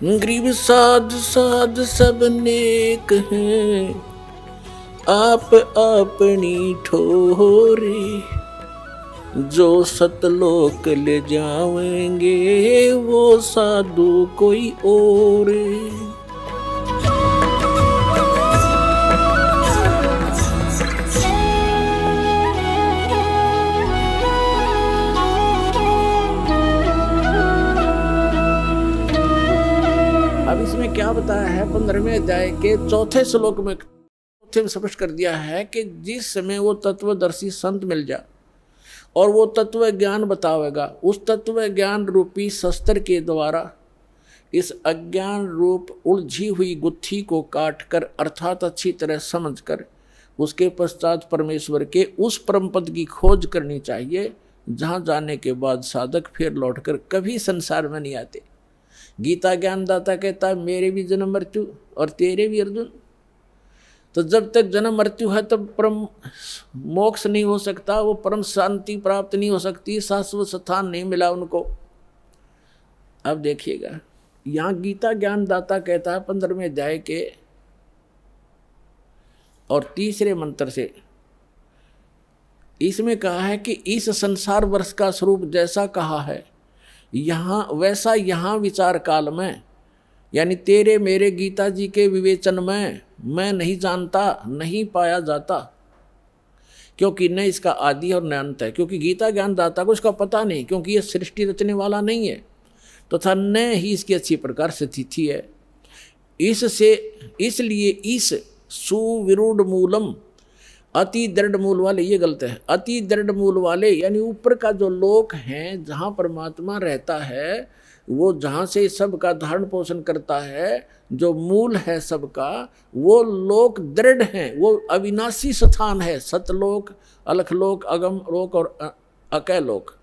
Grieve साध साध सब नेक हैं, आप अपनी ठोरे। जो सतलोक ले जाएंगे वो साधु कोई और। अब इसमें क्या बताया है 15वें अध्याय के चौथे श्लोक में, चौथे में स्पष्ट कर दिया है कि जिस समय वो तत्वदर्शी संत मिल जाए और वो तत्व ज्ञान बतावेगा, उस तत्व ज्ञान रूपी शस्त्र के द्वारा इस अज्ञान रूप उलझी हुई गुत्थी को काटकर अर्थात अच्छी तरह समझकर उसके पश्चात परमेश्वर के उस परम पद की खोज करनी चाहिए, जहाँ जाने के बाद साधक फिर लौटकर कभी संसार में नहीं आते। गीता ज्ञानदाता कहता है मेरे भी जन्म मृत्यु और तेरे भी अर्जुन। तो जब तक जन्म मृत्यु है तब परम मोक्ष नहीं हो सकता, वो परम शांति प्राप्त नहीं हो सकती, शाश्वत स्थान नहीं मिला उनको। अब देखिएगा यहाँ गीता ज्ञानदाता कहता है 15वें अध्याय के और 3रे मंत्र से, इसमें कहा है कि इस संसार वर्ष का स्वरूप जैसा कहा है यहाँ वैसा यहाँ विचार काल में, यानी तेरे मेरे गीता जी के विवेचन में मैं नहीं जानता, नहीं पाया जाता, क्योंकि न इसका आदि और न अंत है। क्योंकि गीता ज्ञानदाता को इसका पता नहीं, क्योंकि ये सृष्टि रचने वाला नहीं है, तथा न ही इसकी अच्छी प्रकार से तिथि है। इसलिए इस सुविरूढ़ मूलम, अति दृढ़ मूल वाले, ये गलत है, अति दृढ़ मूल वाले यानी ऊपर का जो लोक है जहाँ परमात्मा रहता है, वो जहाँ से सबका धारण पोषण करता है, जो मूल है सबका, वो लोक दृढ़ हैं, वो अविनाशी स्थान है। सतलोक, अलखलोक, अगम लोक और अकय लोक,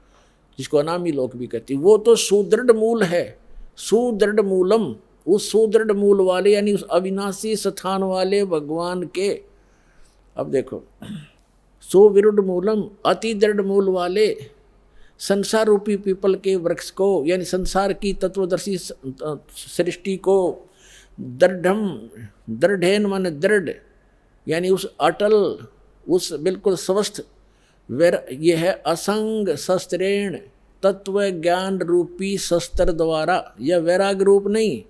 जिसको अनामी लोक भी कहती, वो तो सुदृढ़ मूल है। सुदृढ़ मूलम, उस सुदृढ़ मूल वाले यानी उस अविनाशी स्थान वाले भगवान के। अब देखो, सुविरूढ़ मूलम, अति दृढ़ मूल वाले संसार रूपी पीपल के वृक्ष को, यानी संसार की तत्वदर्शी सृष्टि को, दृढ़ेन मन दृढ़, यानी उस अटल, उस बिल्कुल स्वस्थ ये है असंग शस्त्रेण, तत्व ज्ञान रूपी शस्त्र द्वारा, यह वैराग रूप नहीं,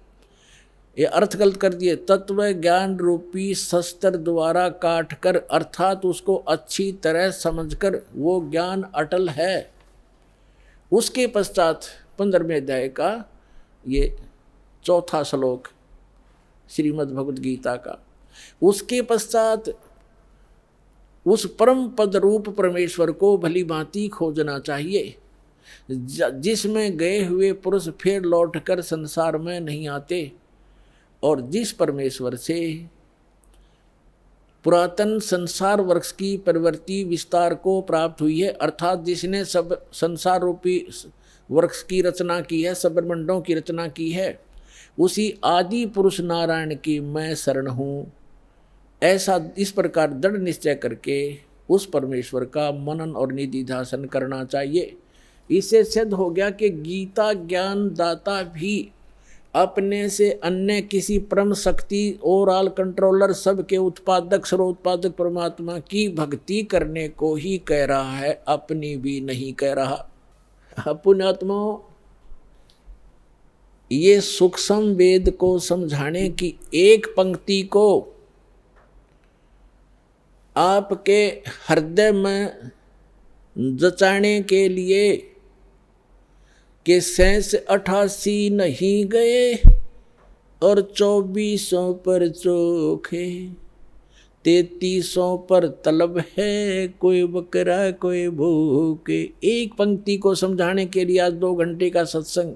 ये अर्थ गलत कर दिए, तत्व ज्ञान रूपी शस्त्र द्वारा काट कर अर्थात उसको अच्छी तरह समझकर वो ज्ञान अटल है। उसके पश्चात 15वें अध्याय का ये चौथा श्लोक श्रीमद् भगवद गीता का, उसके पश्चात उस परम पद रूप परमेश्वर को भली भांति खोजना चाहिए, जिसमें गए हुए पुरुष फिर लौटकर संसार में नहीं आते, और जिस परमेश्वर से पुरातन संसार वृक्ष की प्रवृत्ति विस्तार को प्राप्त हुई है, अर्थात जिसने सब संसार रूपी वृक्ष की रचना की है, सब ब्रह्मांडों की रचना की है, उसी आदि पुरुष नारायण की मैं शरण हूँ। ऐसा इस प्रकार दृढ़ निश्चय करके उस परमेश्वर का मनन और निधिध्यासन करना चाहिए। इससे सिद्ध हो गया कि गीता ज्ञान दाता भी अपने से अन्य किसी परम शक्ति ओवरऑल कंट्रोलर सबके उत्पादक सर्वोत्पादक परमात्मा की भक्ति करने को ही कह रहा है, अपनी भी नहीं कह रहा। पुण्यात्माओं, ये सूक्ष्म वेद को समझाने की एक पंक्ति को आपके हृदय में जचाने के लिए कि 88 नहीं गए और 2400 पर चोखे, 3300 पर तलब है, कोई बकरा कोई भूखे। एक पंक्ति को समझाने के लिए आज 2 घंटे का सत्संग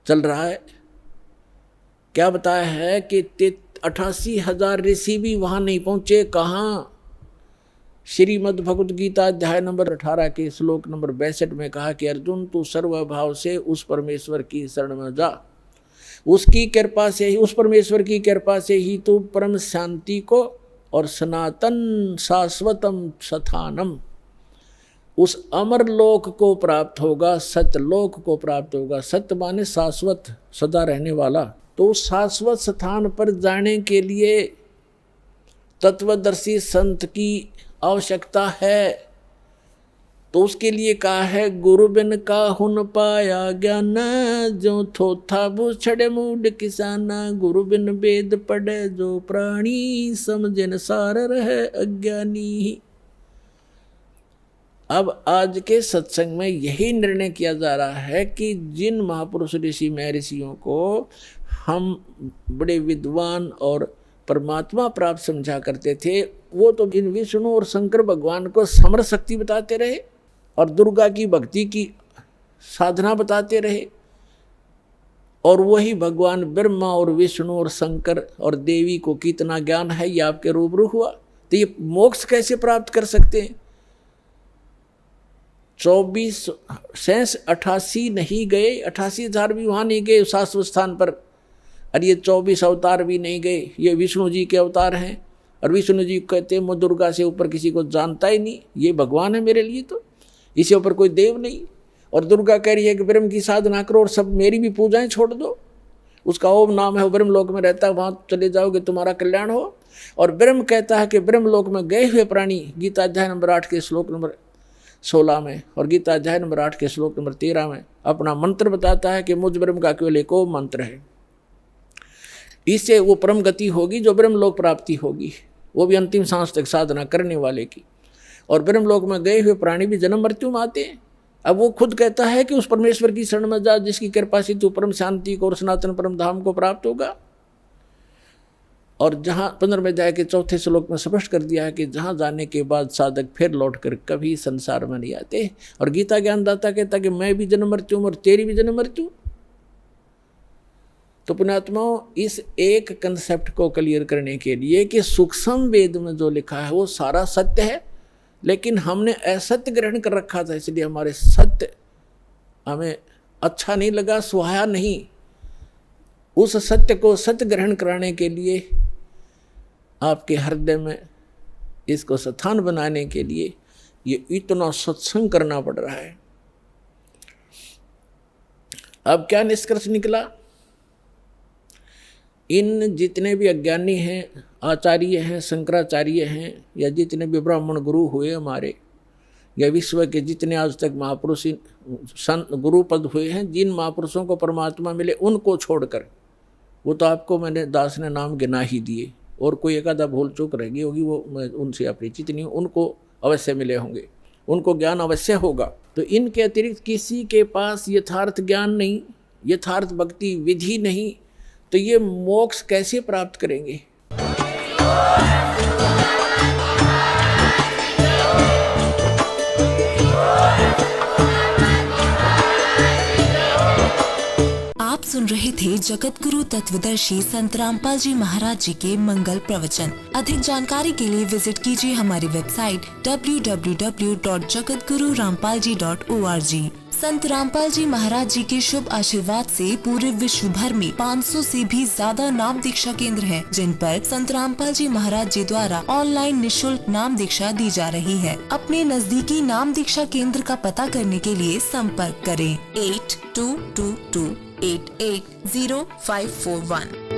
चल रहा है। क्या बताया है कि 88,000 ऋषि भी वहां नहीं पहुंचे। कहाँ? श्रीमद् भगवद गीता अध्याय नंबर 18 के श्लोक नंबर 62 में कहा कि अर्जुन तू सर्वभाव से उस परमेश्वर की शरण में जा, उसकी कृपा से ही, उस परमेश्वर की कृपा से ही तू परम शांति को और सनातन शाश्वतम स्थानम, उस अमर लोक को प्राप्त होगा, सत्यलोक को प्राप्त होगा। सत्य माने शाश्वत, सदा रहने वाला। तो शाश्वत स्थान पर जाने के लिए तत्वदर्शी संत की आवश्यकता है। तो उसके लिए कहा है, गुरु बिन काहुन पाया ज्ञान, जो थोथा बुछड़े मूड किसाना। गुरु बिन वेद पढ़े जो प्राणी, समझन सार रहे अज्ञानी। अब आज के सत्संग में यही निर्णय किया जा रहा है कि जिन महापुरुष ऋषि महर्षियों को हम बड़े विद्वान और परमात्मा प्राप्त समझा करते थे, वो तो इन विष्णु और शंकर भगवान को समर शक्ति बताते रहे और दुर्गा की भक्ति की साधना बताते रहे, और वही भगवान ब्रह्मा और विष्णु और शंकर और देवी को कितना ज्ञान है ये आपके रूबरू हुआ। तो ये मोक्ष कैसे प्राप्त कर सकते हैं? 24 शेष 88 नहीं गए, 88,000 भी वहाँ नहीं गए शाश्वत स्थान पर, और ये 24 अवतार भी नहीं गए। ये विष्णु जी के अवतार हैं, और विष्णु जी कहते हैं मैं दुर्गा से ऊपर किसी को जानता ही नहीं, ये भगवान है मेरे लिए, तो इससे ऊपर कोई देव नहीं। और दुर्गा कह रही है कि ब्रह्म की साधना करो और सब मेरी भी पूजाएं छोड़ दो। उसका ओम नाम है, वो ब्रह्म लोक में रहता है, वहाँ चले जाओगे तुम्हारा कल्याण हो। और ब्रह्म कहता है कि ब्रह्म लोक में गए हुए प्राणी, गीता अध्याय नंबर 8 के श्लोक नंबर 16 में और गीता अध्याय नंबर 8 के श्लोक नंबर 13 में अपना मंत्र बताता है कि मुझ ब्रह्म का केवल एक मंत्र है। इससे वो परम गति होगी जो ब्रह्म लोक प्राप्ति होगी, वो भी अंतिम सांस तक साधना करने वाले की। और ब्रह्म लोक में गए हुए प्राणी भी जन्म मृत्यु में आते हैं। अब वो खुद कहता है कि उस परमेश्वर की शरण में जा जिसकी कृपा से तू परम शांति को और सनातन परम धाम को प्राप्त होगा। और जहाँ 15वें अध्याय के 4थे श्लोक में स्पष्ट कर दिया है कि जहाँ जाने के बाद साधक फिर लौटकर कभी संसार में नहीं आते। और गीता ज्ञानदाता कहता कि मैं भी जन्म मृत्यु और तेरी भी जन्म मृत्यु। तो पुण्यात्माओं, इस एक कंसेप्ट को क्लियर करने के लिए कि सूक्ष्म वेद में जो लिखा है वो सारा सत्य है, लेकिन हमने असत्य ग्रहण कर रखा था, इसलिए हमारे सत्य हमें अच्छा नहीं लगा, सुहाया नहीं। उस सत्य को सत्य ग्रहण कराने के लिए आपके हृदय में इसको स्थान बनाने के लिए ये इतना सत्संग करना पड़ रहा है। अब क्या निष्कर्ष निकला? इन जितने भी अज्ञानी हैं, आचार्य हैं, शंकराचार्य हैं, या जितने भी ब्राह्मण गुरु हुए हमारे, या विश्व के जितने आज तक महापुरुष संत गुरु पद हुए हैं, जिन महापुरुषों को परमात्मा मिले उनको छोड़कर, वो तो आपको मैंने दास ने नाम गिना ही दिए, और कोई एक आधा भूल चूक रहेगी होगी, वो मैं उनसे अपरिचित नहीं हूँ, उनको अवश्य मिले होंगे, उनको ज्ञान अवश्य होगा। तो इनके अतिरिक्त किसी के पास यथार्थ ज्ञान नहीं, यथार्थ भक्ति विधि नहीं, तो ये मोक्ष कैसे प्राप्त करेंगे? आप सुन रहे थे जगत गुरु तत्वदर्शी संत रामपाल जी महाराज जी के मंगल प्रवचन। अधिक जानकारी के लिए विजिट कीजिए हमारी वेबसाइट www.jagatgururampalji.org। संत रामपाल जी महाराज जी के शुभ आशीर्वाद से पूरे विश्व भर में 500 से भी ज्यादा नाम दीक्षा केंद्र हैं, जिन पर संत रामपाल जी महाराज जी द्वारा ऑनलाइन निशुल्क नाम दीक्षा दी जा रही है। अपने नजदीकी नाम दीक्षा केंद्र का पता करने के लिए संपर्क करें 8222880541।